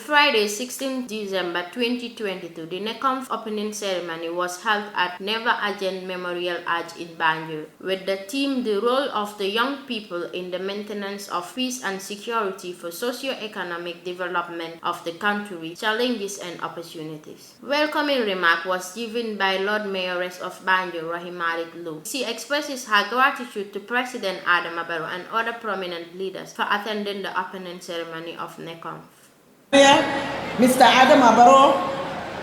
Friday, 16 December 2022, the NAYCONF opening ceremony was held at Never Again Memorial Arch in Banjul, with the theme "The Role of the Young People in the Maintenance of Peace and Security for Socio-Economic Development of the Country, Challenges and Opportunities." Welcoming remark was given by Lord Mayoress of Banjul, Rahimalik Lu. She expresses her gratitude to President Adam Barrow and other prominent leaders for attending the opening ceremony of NAYCONF. Mr. Adam Barrow,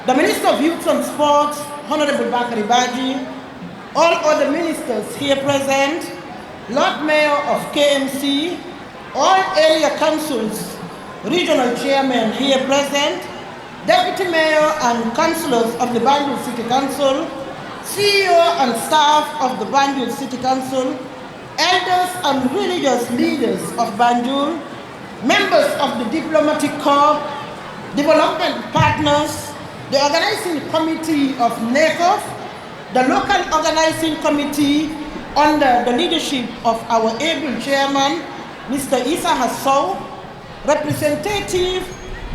the Minister of Youth and Sports, Honorable Bakari Baji, all other ministers here present, Lord Mayor of KMC, all area councils, regional chairmen here present, Deputy Mayor and councillors of the Banjul City Council, CEO and staff of the Banjul City Council, elders and religious leaders of Banjul, members of the Diplomatic Corps, development partners, the organizing committee of NAYCONF, the local organizing committee under the leadership of our able chairman, Mr. Isa Hassou, representative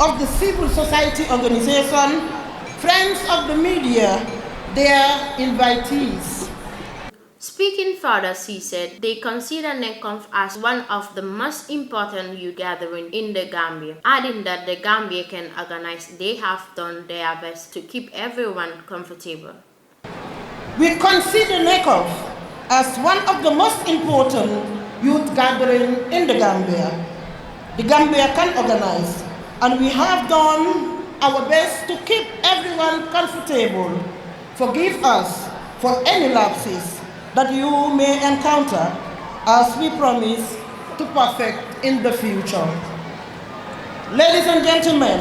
of the civil society organization, friends of the media, their invitees. Speaking further, she said they consider NAYCONF as one of the most important youth gatherings in the Gambia, adding that the Gambia can organize. They have done their best to keep everyone comfortable. We consider NAYCONF as one of the most important youth gatherings in the Gambia. The Gambia can organize, and we have done our best to keep everyone comfortable. Forgive us for any lapses that you may encounter, as we promise to perfect in the future. Ladies and gentlemen,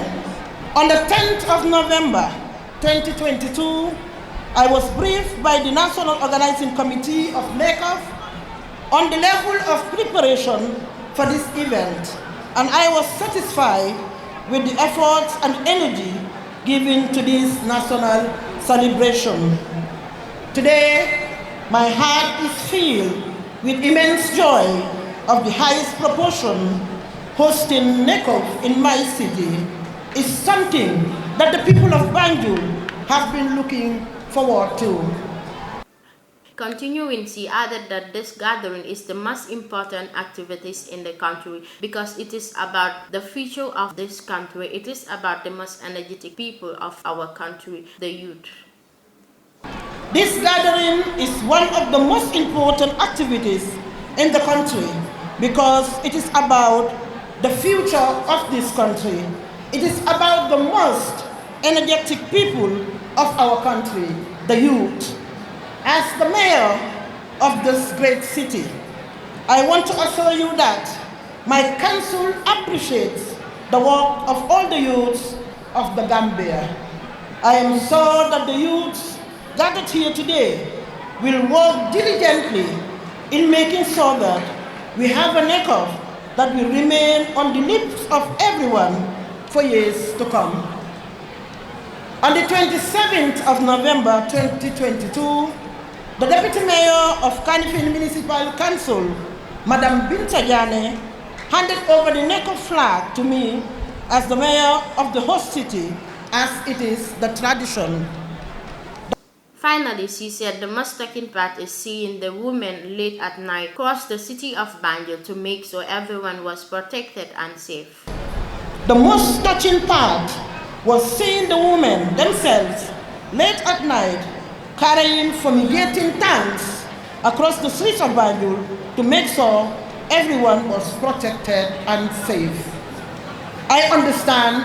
on the 10th of November 2022, I was briefed by the National Organizing Committee of NAYCONF on the level of preparation for this event, and I was satisfied with the efforts and energy given to this national celebration. Today, my heart is filled with immense joy of the highest proportion. Hosting NAYCONF in my city is something that the people of Banjul have been looking forward to. Continuing, she added that this gathering is the most important activities in the country because it is about the future of this country. It is about the most energetic people of our country, the youth. This gathering is one of the most important activities in the country because it is about the future of this country. It is about the most energetic people of our country, the youth. As the mayor of this great city, I want to assure you that my council appreciates the work of all the youths of the Gambia. I am sure that the youths gathered here today will work diligently in making sure that we have a NAYCONF that will remain on the lips of everyone for years to come. On the 27th of November 2022, the Deputy Mayor of Kanifing Municipal Council, Madam Binta Jane, handed over the NAYCONF flag to me as the mayor of the host city, as it is the tradition. Finally, she said the most touching part is seeing the women late at night cross the city of Banjul to make sure everyone was protected and safe. The most touching part was seeing the women themselves late at night carrying fumigating tanks across the streets of Banjul to make sure everyone was protected and safe. I understand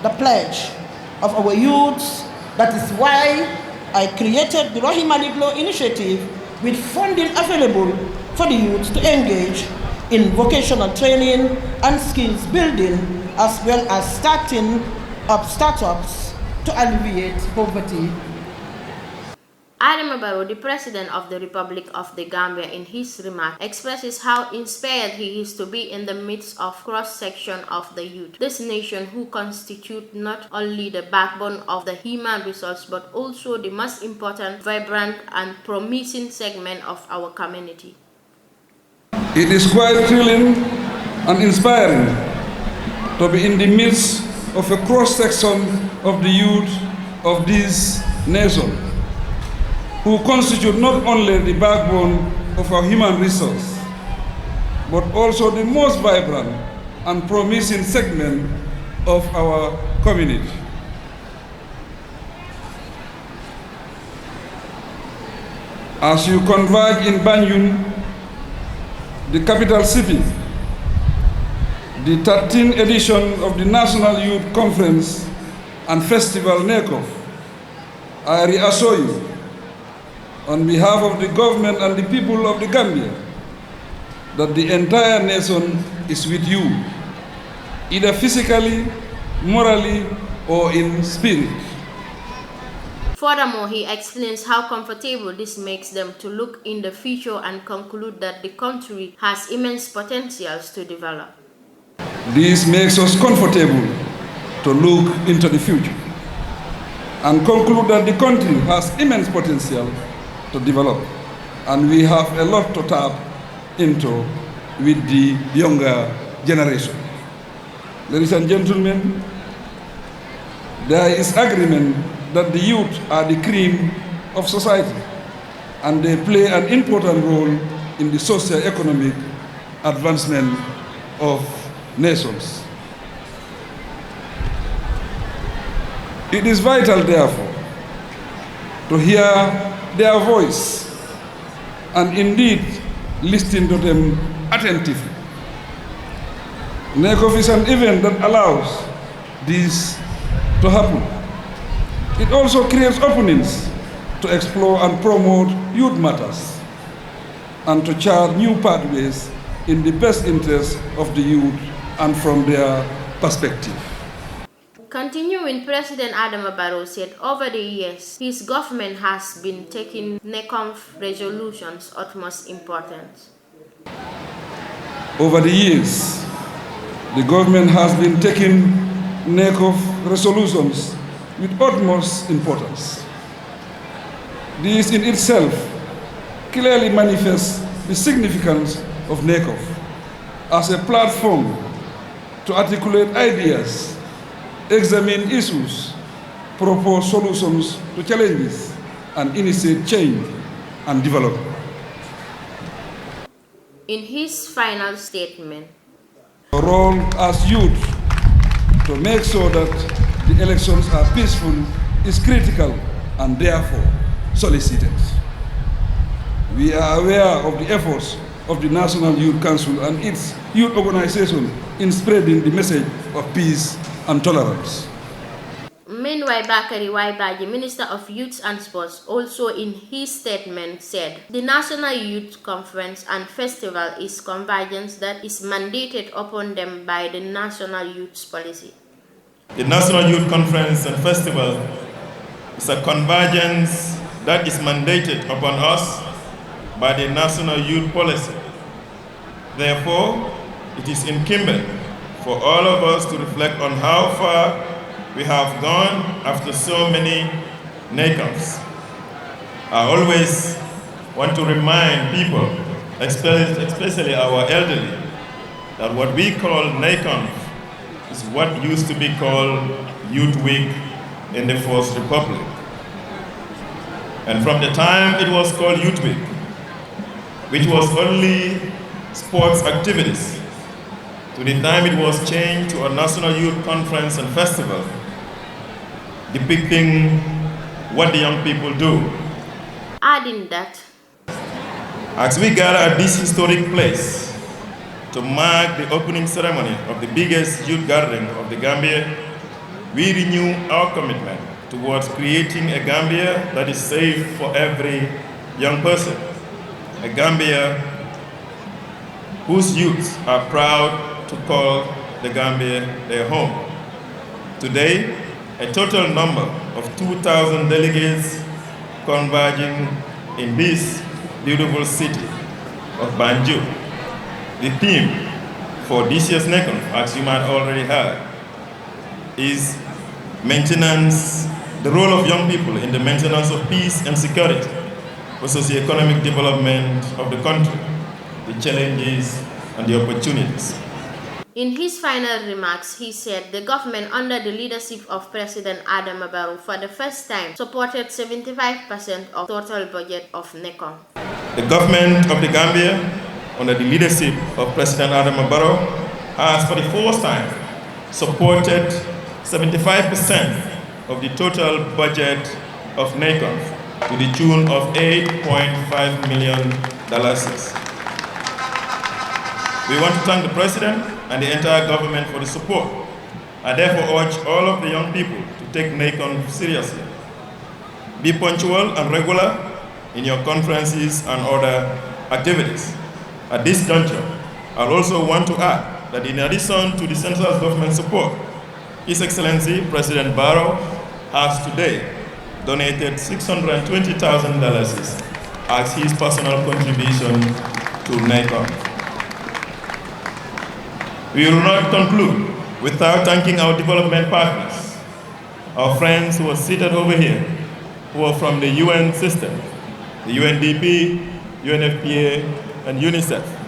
the pledge of our youths. That is why I created the Rahimalik Law initiative with funding available for the youth to engage in vocational training and skills building, as well as starting up startups to alleviate poverty. Adam Barrow, the President of the Republic of the Gambia, in his remark, expresses how inspired he is to be in the midst of cross-section of the youth. This nation who constitute not only the backbone of the human resource, but also the most important, vibrant, and promising segment of our community. It is quite thrilling and inspiring to be in the midst of a cross-section of the youth of this nation, who constitute not only the backbone of our human resource, but also the most vibrant and promising segment of our community. As you converge in Banjul, the capital city, the 13th edition of the National Youth Conference and Festival NAYCONF, I reassure you, on behalf of the government and the people of the Gambia, that the entire nation is with you, either physically, morally, or in spirit. Furthermore, he explains how comfortable this makes them to look in the future and conclude that the country has immense potentials to develop. This makes us comfortable to look into the future and conclude that the country has immense potential to develop, and we have a lot to tap into with the younger generation. Ladies and gentlemen, there is agreement that the youth are the cream of society, and they play an important role in the socio-economic advancement of nations. It is vital, therefore, to hear their voice and indeed listen to them attentively. NAYCONF is an event that allows this to happen. It also creates openings to explore and promote youth matters and to chart new pathways in the best interest of the youth and from their perspective. Continuing, President Adama Barrow said over the years, his government has been taking NAYCONF resolutions utmost importance. Over the years, the government has been taking NAYCONF resolutions with utmost importance. This in itself clearly manifests the significance of NAYCONF as a platform to articulate ideas, examine issues, propose solutions to challenges, and initiate change and development. In his final statement, our role as youth to make sure that the elections are peaceful is critical and therefore solicited. We are aware of the efforts of the National Youth Council and its youth organization in spreading the message of peace and tolerance. Meanwhile, Bakari Waibaji, Minister of Youth and Sports, also in his statement said, the National Youth Conference and Festival is convergence that is mandated upon them by the National Youth Policy. The National Youth Conference and Festival is a convergence that is mandated upon us by the National Youth Policy. Therefore, it is incumbent for all of us to reflect on how far we have gone after so many NAYCONFs. I always want to remind people, especially our elderly, that what we call NAYCONF is what used to be called Youth Week in the First Republic. And from the time it was called Youth Week, which was only sports activities, to the time it was changed to a National Youth Conference and Festival, depicting what the young people do. Adding that, as we gather at this historic place to mark the opening ceremony of the biggest youth gathering of the Gambia, we renew our commitment towards creating a Gambia that is safe for every young person, a Gambia whose youth are proud to call the Gambia their home. Today, a total number of 2,000 delegates converging in this beautiful city of Banjul. The theme for this year's NAYCONF, as you might already heard, is maintenance, the role of young people in the maintenance of peace and security for socio-economic development of the country, the challenges and the opportunities. In his final remarks, he said the government under the leadership of President Adama Barrow for the first time supported 75% of total budget of NAYCONF. The government of the Gambia under the leadership of President Adama Barrow has for the first time supported 75% of the total budget of NAYCONF to the tune of $8.5 million. We want to thank the President and the entire government for the support. I therefore urge all of the young people to take NAYCONF seriously. Be punctual and regular in your conferences and other activities. At this juncture, I also want to add that in addition to the central government support, His Excellency President Barrow has today donated $620,000 as his personal contribution to NAYCONF. We will not conclude without thanking our development partners, our friends who are seated over here, who are from the UN system, the UNDP, UNFPA, and UNICEF.